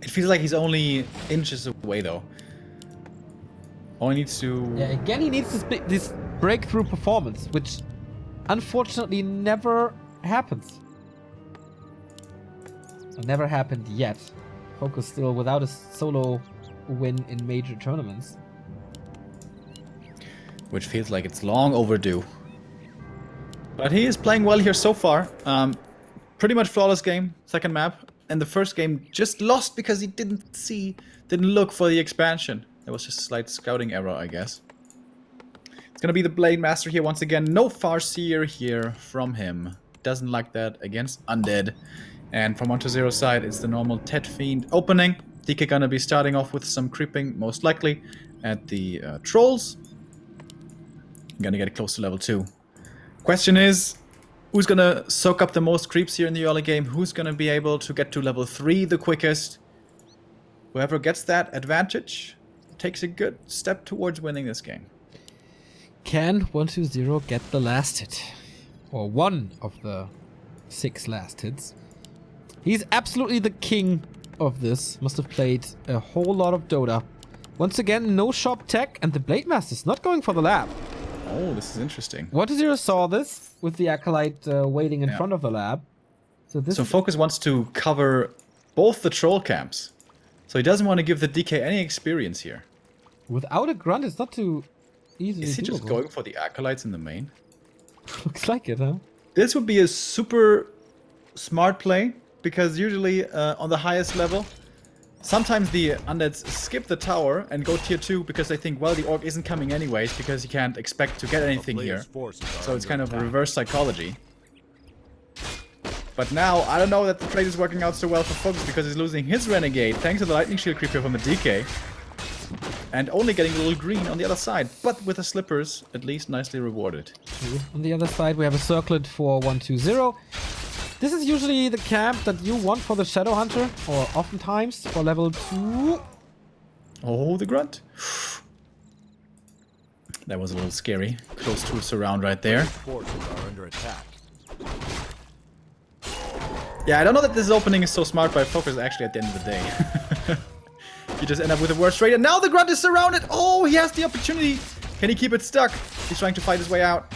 It feels like he's only inches away though. All he needs to... Yeah, again he needs this breakthrough performance, which unfortunately never happens. Or never happened yet. FoCuS still without a solo win in major tournaments. Which feels like it's long overdue. But he is playing well here so far. Pretty much flawless game, second map. And the first game just lost because he didn't look for the expansion. There was just a slight scouting error, I guess. It's gonna be the Blade Master here once again. No Farseer here from him. Doesn't like that against Undead. And from 1-0 side, it's the normal Tet Fiend opening. DK gonna be starting off with some creeping, most likely, at the Trolls. Gonna get close to level 2. Question is, who's gonna soak up the most creeps here in the early game? Who's gonna be able to get to level 3 the quickest? Whoever gets that advantage takes a good step towards winning this game. Can 1-0 get the last hit? Or one of the 6 last hits? He's absolutely the king of this. Must have played a whole lot of Dota. Once again, no shop tech, and the Blade Master's not going for the lab. Oh, this is interesting. 1-0 saw this with the Acolyte waiting in front of the lab. So FoCuS wants to cover both the troll camps. So he doesn't want to give the DK any experience here. Without a grunt, it's not too easily Is he just doable. going for the Acolytes in the main? Looks like it, huh? This would be a super smart play, because usually on the highest level, sometimes the undeads skip the tower and go tier 2 because they think, well, the orc isn't coming anyways because he can't expect to get anything here. So it's kind of a reverse psychology. But now, I don't know that the trade is working out so well for FoCuS because he's losing his Renegade thanks to the Lightning Shield creep here from the DK. And only getting a little green on the other side, but with the slippers, at least nicely rewarded. On the other side, we have a circlet for 1-2-0. This is usually the camp that you want for the Shadow Hunter, or oftentimes for level 2. Oh, the grunt. That was a little scary. Close to a surround right there. Forces are under attack. Yeah, I don't know that this opening is so smart by FoCuS actually at the end of the day. You just end up with a worse trade, and now the grunt is surrounded! Oh, he has the opportunity! Can he keep it stuck? He's trying to fight his way out.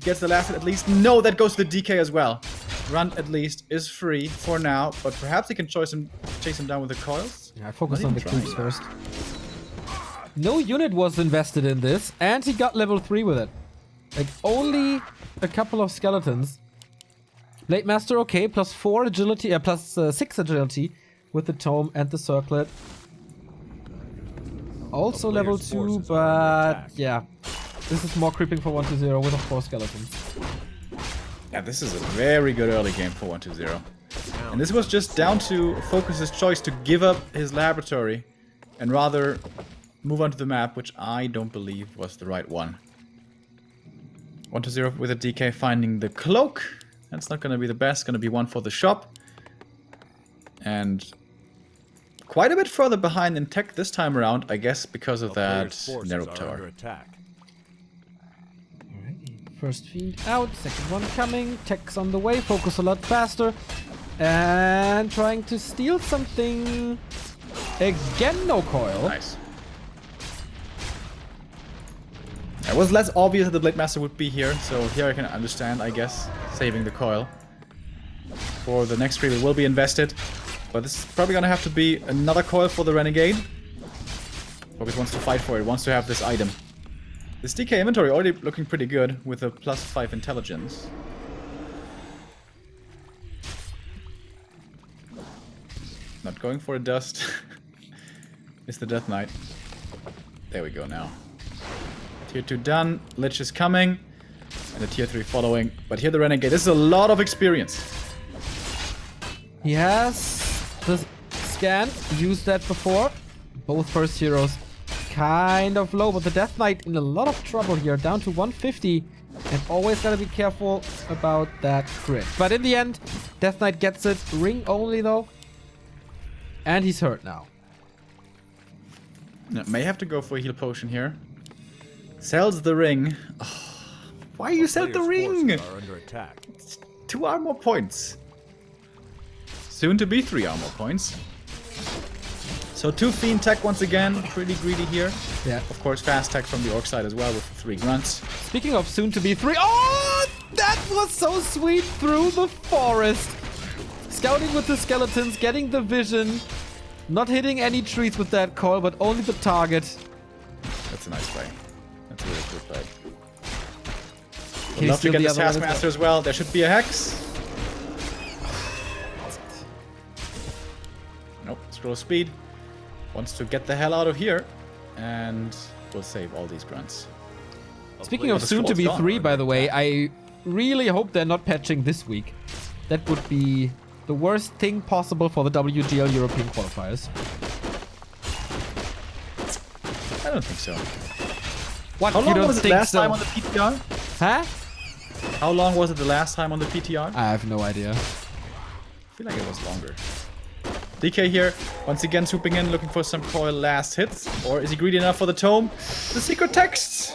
Gets the last hit at least. No, that goes to the DK as well. Grunt at least is free for now, but perhaps he can chase him down with the coils. Yeah, focus on the creeps first. No unit was invested in this, and he got level 3 with it. Like, only a couple of skeletons. Blade Master, okay, plus 4 agility, plus 6 agility with the tome and the circlet. Also level 2, but yeah. This is more creeping for 1-0 with, of 4 skeletons. Yeah, this is a very good early game for 1-0. And this was just down to FoCuS's choice to give up his laboratory and rather move onto the map, which I don't believe was the right one. 1-0 with a DK finding the cloak. That's not going to be the best. Going to be one for the shop. And quite a bit further behind in tech this time around, I guess, because of that narrow tower. First feed out, second one coming, tech's on the way, FoCuS a lot faster. And trying to steal something. Again, no coil. Nice. It was less obvious that the Blade Master would be here, so here I can understand, I guess, saving the coil. For the next creep it will be invested, but this is probably gonna have to be another coil for the Renegade. FoCuS wants to fight for it, wants to have this item. This DK inventory already looking pretty good with a plus 5 intelligence. Not going for a dust. It's the Death Knight. There we go now. Tier 2 done, Lich is coming, and the tier 3 following. But here the Renegade, this is a lot of experience. He has the scan, used that before. Both first heroes kind of low, but the Death Knight in a lot of trouble here, down to 150, and always gotta be careful about that crit. But in the end, Death Knight gets it, ring only though, and he's hurt now. May have to go for a heal potion here. Sells the ring. Oh, why you sell the ring? 2 armor points. Soon to be 3 armor points. So 2 Fiend tech once again, pretty greedy here. Yeah. Of course, fast tech from the Orc side as well with 3 grunts. Speaking of soon to be 3. Oh, that was so sweet through the forest. Scouting with the skeletons, getting the vision. Not hitting any trees with that call, but only the target. That's a nice play. That's a really cool play. Okay, Would love to still get the this other one as Taskmaster as well. There should be a Hex. Nope, scroll speed. Wants to get the hell out of here. And we'll save all these grunts. Speaking of the soon to be squad's 3, gone. by the way, I really hope they're not patching this week. That would be the worst thing possible for the WGL European qualifiers. I don't think so. What? How You long don't was it think last so? time on the PTR? Huh? How long was it the last time on the PTR? I have no idea. I feel like it was longer. DK here, once again swooping in, looking for some coil last hits. Or is he greedy enough for the tome? The secret texts!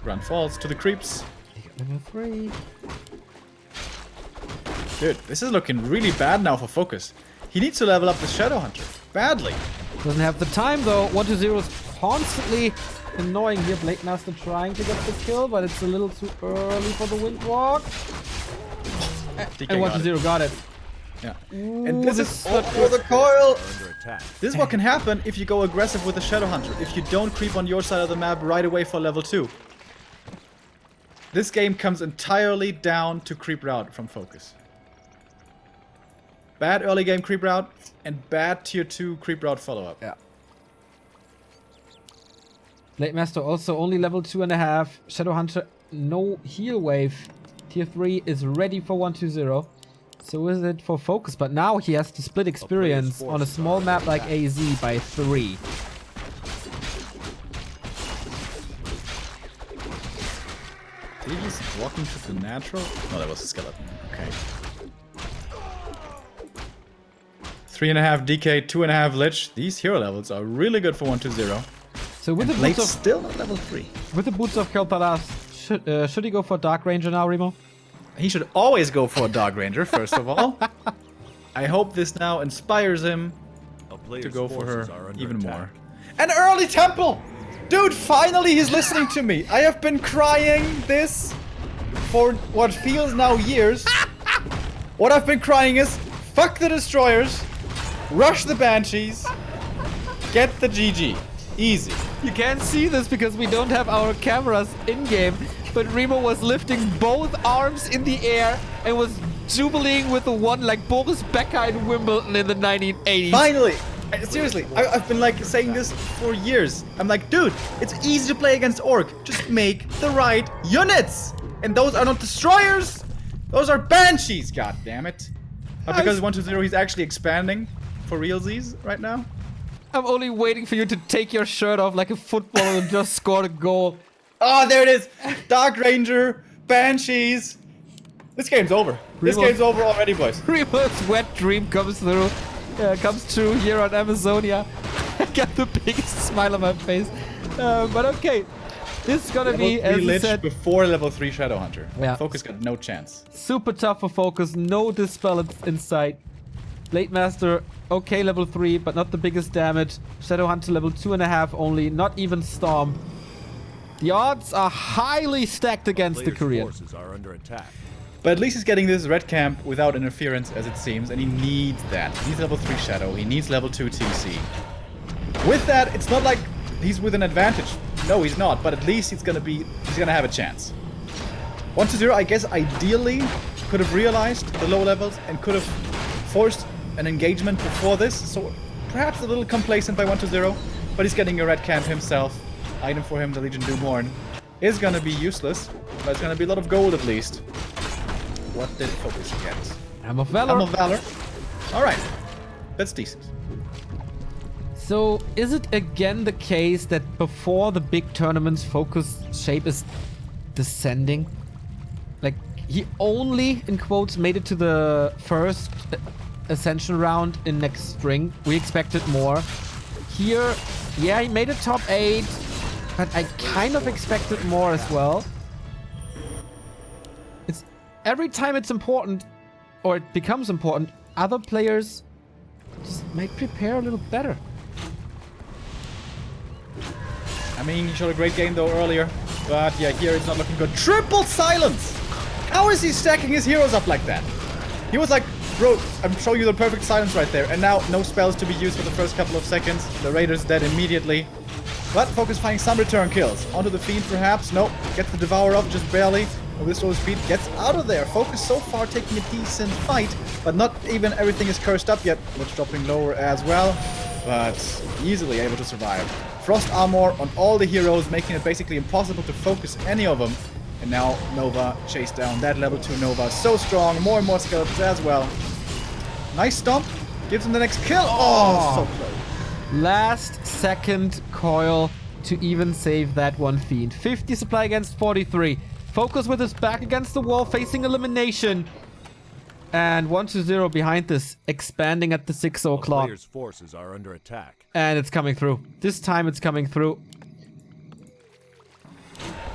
Grunt falls to the creeps. Number 3. Dude, this is looking really bad now for FoCuS. He needs to level up the Shadow Hunter. Badly. Doesn't have the time though. 1-0 is constantly annoying here. Blade Master trying to get the kill, but it's a little too early for the Windwalk. DK And got it. 1-0 got it. Yeah. Ooh, And this this is is not for the coil! Under attack. This is what can happen if you go aggressive with the Shadow Hunter. If you don't creep on your side of the map right away for level 2. This game comes entirely down to creep route from FoCuS. Bad early game creep route and bad tier 2 creep route follow-up. Yeah. Blade Master also only level 2.5. Shadow Hunter, no heal wave. Tier 3 is ready for 1-0. So is it for FoCuS, but now he has to split experience on a small map like AZ by 3. He's walking to the natural? No, that was a skeleton. Okay. 3.5 DK, 2.5 Lich. These hero levels are really good for 1-0. So with the Blade's boots of still not level 3. Kel'Thuzad, should he go for Dark Ranger now, Remo? He should always go for a Dog Ranger, first of all. I hope this now inspires him A player's to go for forces her are under even attack. more. An early temple! Dude, finally he's listening to me. I have been crying this for what feels now years. What I've been crying is, fuck the destroyers, rush the banshees, get the GG. Easy. You can't see this because we don't have our cameras in-game, but Remo was lifting both arms in the air and was jubileeing with the one like Boris Becker in Wimbledon in the 1980s. Finally! Seriously, I've been like saying this for years. I'm like, dude, it's easy to play against Orc. Just make the right units! And those are not destroyers! Those are banshees, god damn it. But because 1-0 he's actually expanding for realsies right now. I'm only waiting for you to take your shirt off like a footballer and just score a goal. Oh, there it is! Dark Ranger, banshees. This game's over. This Remote. game's over already, boys. Remo's wet dream comes true here on Amazonia. I got the biggest smile on my face. But okay, this is gonna be, as Level 3 you Lich said, before level 3 Shadowhunter. Yeah. FoCuS got no chance. super tough for FoCuS. No Dispel in sight. Blade Master, okay, level 3, but not the biggest damage. Shadowhunter level 2.5 only, not even Storm. The odds are highly stacked against the Player's Korean. forces are under attack. But at least he's getting this red camp without interference, as it seems, and he needs that. He needs level 3 Shadow, he needs level 2 TC. With that, it's not like he's with an advantage. No, he's not, but at least he's gonna have a chance. 1-0, I guess, ideally could have realized the low levels and could have forced an engagement before this, so perhaps a little complacent by 1-0, but he's getting a red camp himself. Item for him, the Legion Doomhorn, is gonna be useless, but it's gonna be a lot of gold at least. What did FoCuS get? Helm of Valor. Helm of Valor. Alright, that's decent. So, is it again the case that before the big tournaments, FoCuS shape is descending? Like, he only, in quotes, made it to the first Ascension round in next spring. We expected more. Here, yeah, he made it top 8, but I kind of expected more as well. every time it's important, or it becomes important, other players just might prepare a little better. I mean, he showed a great game though earlier, but yeah, here it's not looking good. Triple silence! How is he stacking his heroes up like that? He was like, bro, I'm showing you the perfect silence right there, and now no spells to be used for the first couple of seconds. The Raider's dead immediately. But FoCuS finding some return kills. Onto the Fiend perhaps. Nope. Gets the Devour up just barely. With this low speed, gets out of there. FoCuS so far taking a decent fight, but not even everything is cursed up yet. What's dropping lower as well, but easily able to survive. Frost armor on all the heroes, making it basically impossible to focus any of them. And now Nova chased down that level 2 Nova. So strong. More and more skeletons as well. Nice stomp. Gives him the next kill. Oh, so close. Last second coil to even save that one Fiend. 50 supply against 43. FoCuS with his back against the wall, facing elimination. And 1-0 behind this, expanding at the 6 o'clock. Players' forces are under attack. And it's coming through. This time it's coming through.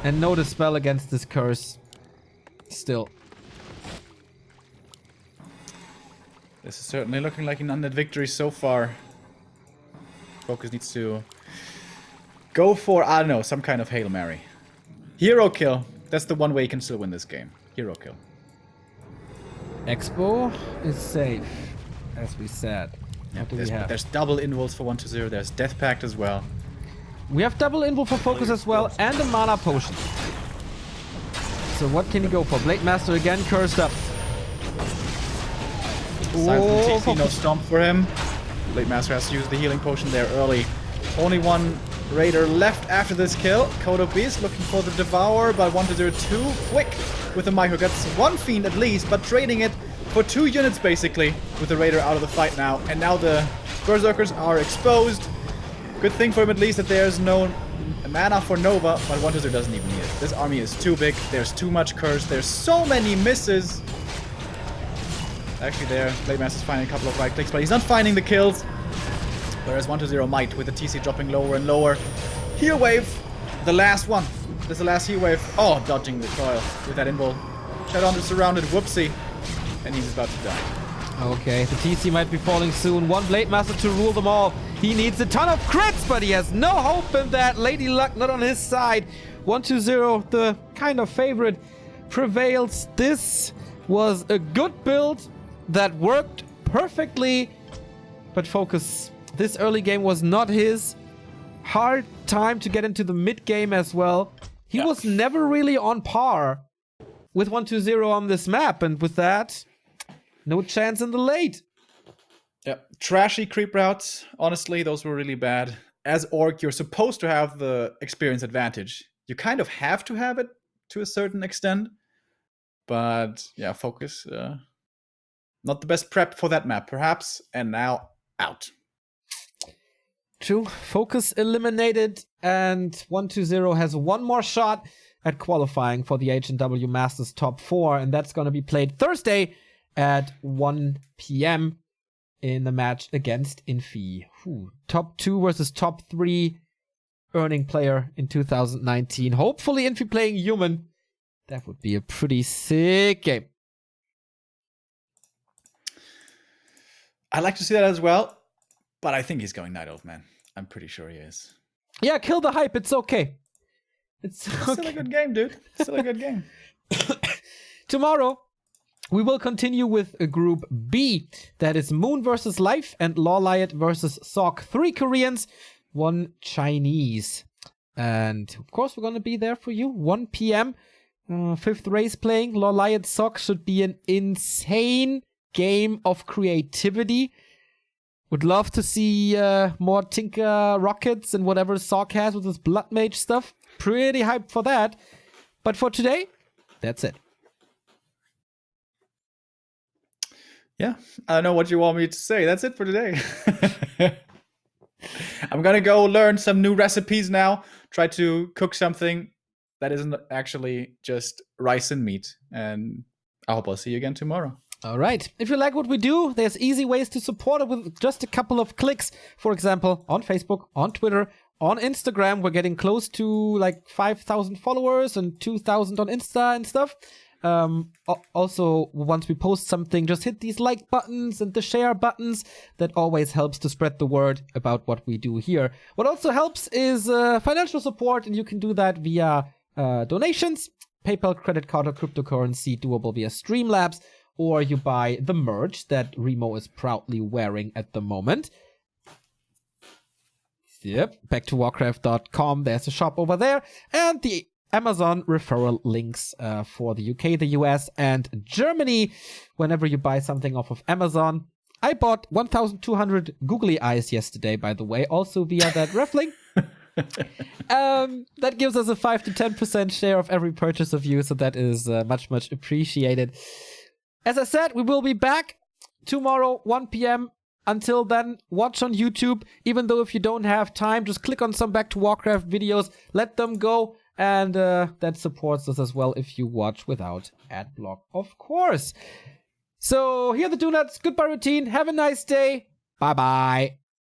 And no dispel against this curse. Still. This is certainly looking like an undead victory so far. FoCuS needs to go for, I don't know, some kind of Hail Mary. Hero kill. That's the one way you can still win this game. Hero kill. Expo is safe, as we said. What do we have? There's double invols for 1-0. There's Death Pact as well. We have double invul for FoCuS as well, and a mana potion. So what can he go for? Blade Master again, cursed up. Silent TC, no stomp for him. Blade Master has to use the healing potion there early. Only one Raider left after this kill. Kodo Beast looking for the Devour, but 1-0 too quick with the micro. Gets one Fiend at least, but trading it for 2 units basically with the Raider out of the fight now. And now the Berserkers are exposed. Good thing for him at least that there's no mana for Nova, but 1-0 doesn't even need it. This army is too big. There's too much curse. There's so many misses. Actually there, Blade Master's finding a couple of right clicks, but he's not finding the kills. Whereas 1-0 might, with the TC dropping lower and lower. Heal Wave, the last one. This is the last Heal Wave. Oh, dodging the coil with that invul. Shadowhunter is surrounded, whoopsie. And he's about to die. Okay, the TC might be falling soon. One Blade Master to rule them all. He needs a ton of crits, but he has no hope in that. Lady Luck not on his side. 1-0, the kind of favorite, prevails. This was a good build that worked perfectly, but FoCuS, this early game was not his. Hard time to get into the mid game as well. He was never really on par with 1-0 on this map, and with that, no chance in the late. Yeah, trashy creep routes. Honestly, those were really bad. As Orc, you're supposed to have the experience advantage. You kind of have to have it to a certain extent. But yeah, FoCuS, not the best prep for that map, perhaps. And now, out. True. FoCuS eliminated, and 1-0 has one more shot at qualifying for the H&W Masters Top 4, and that's going to be played Thursday at 1 p.m. in the match against Infi. Top 2 versus top 3 earning player in 2019. Hopefully Infi playing human. That would be a pretty sick game. I'd like to see that as well, but I think he's going Night Elf, man. I'm pretty sure he is. Yeah, kill the hype. It's okay. It's okay. Still a good game, dude. Still a good game. Tomorrow, we will continue with Group B. That is Moon versus Life and Lawliot versus Sok. 3 Koreans, 1 Chinese. And of course, we're going to be there for you. 1 p.m. 5th race playing. Lawliot Sok should be an insane game of creativity. Would love to see more Tinker rockets and whatever Sok has with his Blood Mage stuff. Pretty hyped for that. But for today, that's it. Yeah, I don't know what you want me to say. That's it for today. I'm gonna go learn some new recipes now. Try to cook something that isn't actually just rice and meat. And I hope I'll see you again tomorrow. All right. If you like what we do, there's easy ways to support it with just a couple of clicks. For example, on Facebook, on Twitter, on Instagram. We're getting close to like 5,000 followers and 2,000 on Insta and stuff. Also, once we post something, just hit these like buttons and the share buttons. That always helps to spread the word about what we do here. What also helps is financial support, and you can do that via donations, PayPal, credit card, or cryptocurrency, doable via Streamlabs, or you buy the merch that Remo is proudly wearing at the moment. Yep, back to warcraft.com. There's a shop over there, and the Amazon referral links for the UK, the US, and Germany. Whenever you buy something off of Amazon, I bought 1,200 googly eyes yesterday, by the way, also via that ref link. That gives us a 5 to 10% share of every purchase of you, so that is much, much appreciated. As I said, we will be back tomorrow, 1 p.m. Until then, watch on YouTube. Even though if you don't have time, just click on some Back to Warcraft videos, let them go, and that supports us as well if you watch without ad block, of course. So here are the donuts. Goodbye routine. Have a nice day. Bye-bye.